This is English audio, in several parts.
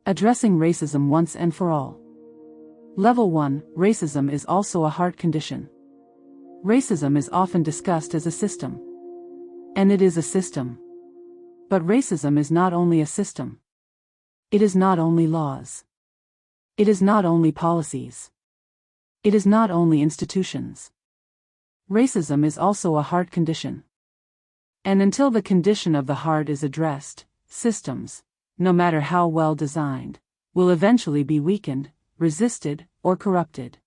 Addressing racism once and for all. Level 1, racism is also a heart condition. Racism is often discussed as a system. And it is a system. But racism is not only a system. It is not only laws. It is not only policies. It is not only institutions. Racism is also a heart condition. And until the condition of the heart is addressed, systems, no matter how well designed, will eventually be weakened, resisted, or corrupted.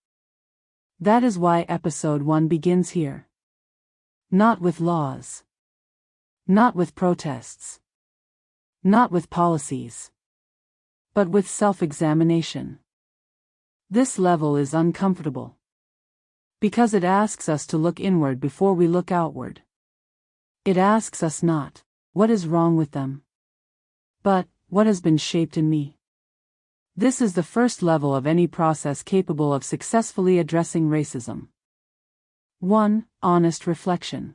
That is why episode 1 begins here. Not with laws. Not with protests. Not with policies. But with self-examination. This level is uncomfortable. Because it asks us to look inward before we look outward. It asks us not, what is wrong with them? But, what has been shaped in me? This is the first level of any process capable of successfully addressing racism. 1. Honest reflection.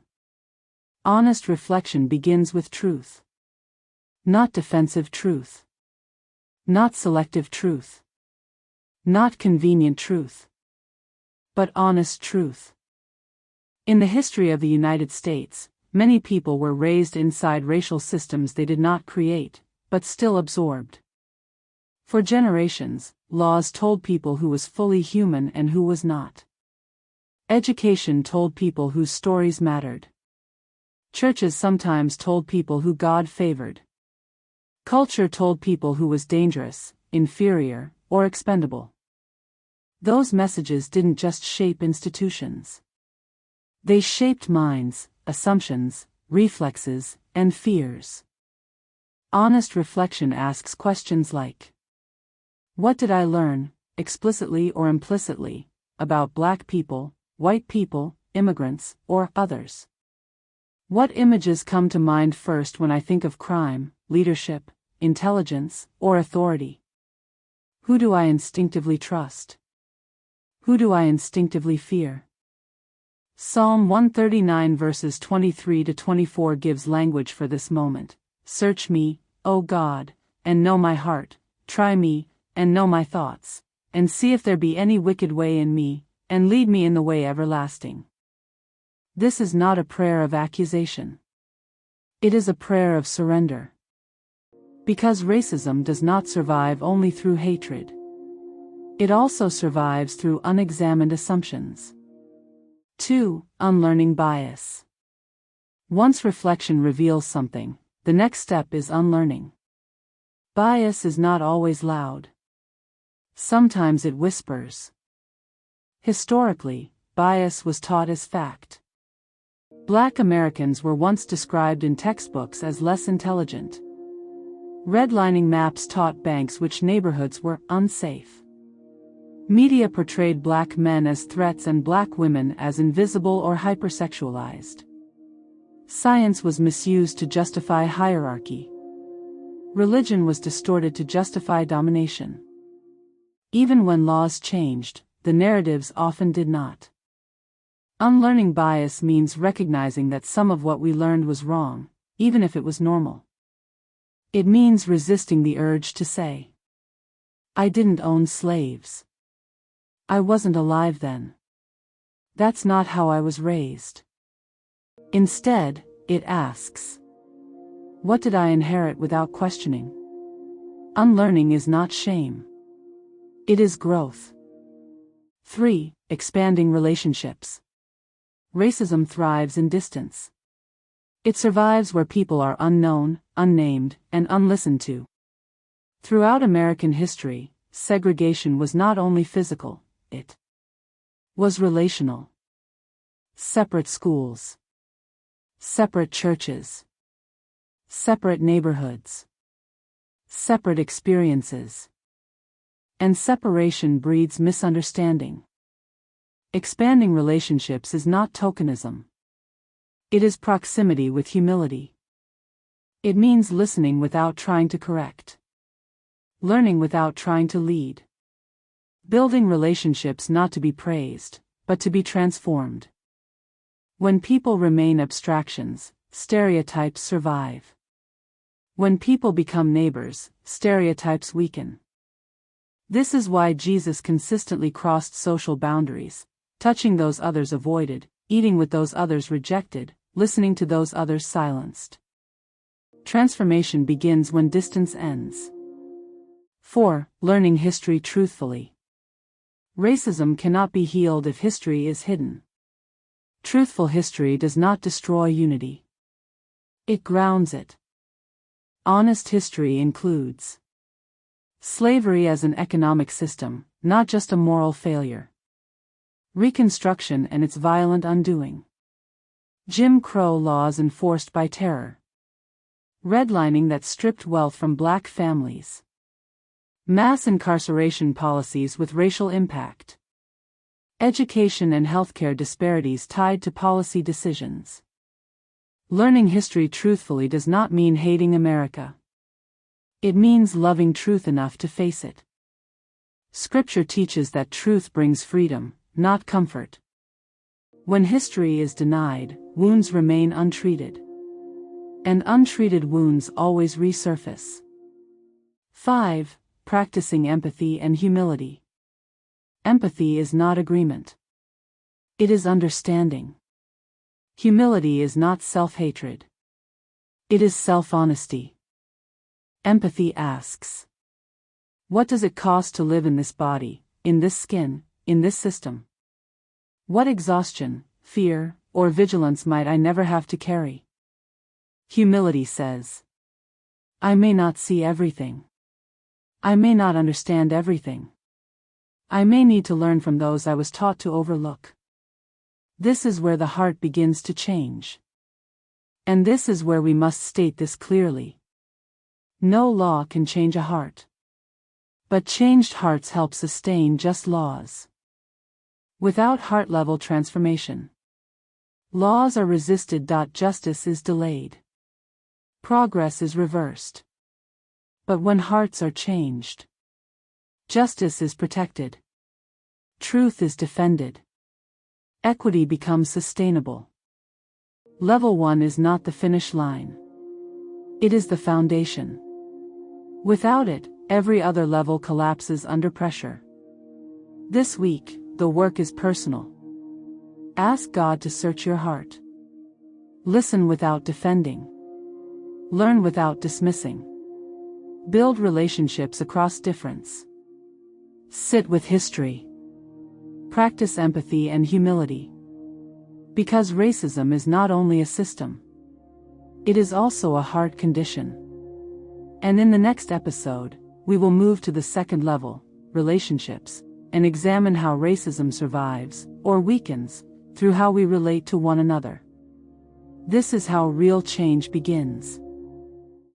Honest reflection begins with truth. Not defensive truth. Not selective truth. Not convenient truth. But honest truth. In the history of the United States, many people were raised inside racial systems they did not create, but still absorbed. For generations, laws told people who was fully human and who was not. Education told people whose stories mattered. Churches sometimes told people who God favored. Culture told people who was dangerous, inferior, or expendable. Those messages didn't just shape institutions. They shaped minds, assumptions, reflexes, and fears. Honest reflection asks questions like, what did I learn, explicitly or implicitly, about Black people, white people, immigrants, or others? What images come to mind first when I think of crime, leadership, intelligence, or authority? Who do I instinctively trust? Who do I instinctively fear? Psalm 139 verses 23 to 24 gives language for this moment. Search me, O God, and know my heart, try me, and know my thoughts, and see if there be any wicked way in me, and lead me in the way everlasting. This is not a prayer of accusation. It is a prayer of surrender. Because racism does not survive only through hatred. It also survives through unexamined assumptions. 2. Unlearning bias. Once reflection reveals something, the next step is unlearning. Bias is not always loud. Sometimes it whispers. Historically, bias was taught as fact. Black Americans were once described in textbooks as less intelligent. Redlining maps taught banks which neighborhoods were unsafe. Media portrayed Black men as threats and Black women as invisible or hypersexualized. Science was misused to justify hierarchy. Religion was distorted to justify domination. Even when laws changed, the narratives often did not. Unlearning bias means recognizing that some of what we learned was wrong, even if it was normal. It means resisting the urge to say, I didn't own slaves. I wasn't alive then. That's not how I was raised. Instead, it asks, what did I inherit without questioning? Unlearning is not shame. It is growth. 3. Expanding relationships. Racism thrives in distance. It survives where people are unknown, unnamed, and unlistened to. Throughout American history, segregation was not only physical, it was relational. Separate schools. Separate churches. Separate neighborhoods. Separate experiences. And separation breeds misunderstanding. Expanding relationships is not tokenism. It is proximity with humility. It means listening without trying to correct. Learning without trying to lead. Building relationships not to be praised, but to be transformed. When people remain abstractions, stereotypes survive. When people become neighbors, stereotypes weaken. This is why Jesus consistently crossed social boundaries, touching those others avoided, eating with those others rejected, listening to those others silenced. Transformation begins when distance ends. 4. Learning history truthfully. Racism cannot be healed if history is hidden. Truthful history does not destroy unity. It grounds it. Honest history includes slavery as an economic system, not just a moral failure. Reconstruction and its violent undoing. Jim Crow laws enforced by terror. Redlining that stripped wealth from black families. Mass incarceration policies with racial impact. Education and healthcare disparities tied to policy decisions. Learning history truthfully does not mean hating America. It means loving truth enough to face it. Scripture teaches that truth brings freedom, not comfort. When history is denied, wounds remain untreated. And untreated wounds always resurface. 5. Practicing empathy and humility. Empathy is not agreement. It is understanding. Humility is not self-hatred. It is self-honesty. Empathy asks, what does it cost to live in this body, in this skin, in this system? What exhaustion, fear, or vigilance might I never have to carry? Humility says, I may not see everything. I may not understand everything. I may need to learn from those I was taught to overlook. This is where the heart begins to change. And this is where we must state this clearly. No law can change a heart. But changed hearts help sustain just laws. Without heart-level transformation, laws are resisted. Justice is delayed. Progress is reversed. But when hearts are changed, justice is protected. Truth is defended. Equity becomes sustainable. Level 1 is not the finish line. It is the foundation. Without it, every other level collapses under pressure. This week, the work is personal. Ask God to search your heart. Listen without defending. Learn without dismissing. Build relationships across difference. Sit with history. Practice empathy and humility. Because racism is not only a system. It is also a heart condition. And in the next episode, we will move to the second level, relationships, and examine how racism survives, or weakens, through how we relate to one another. This is how real change begins.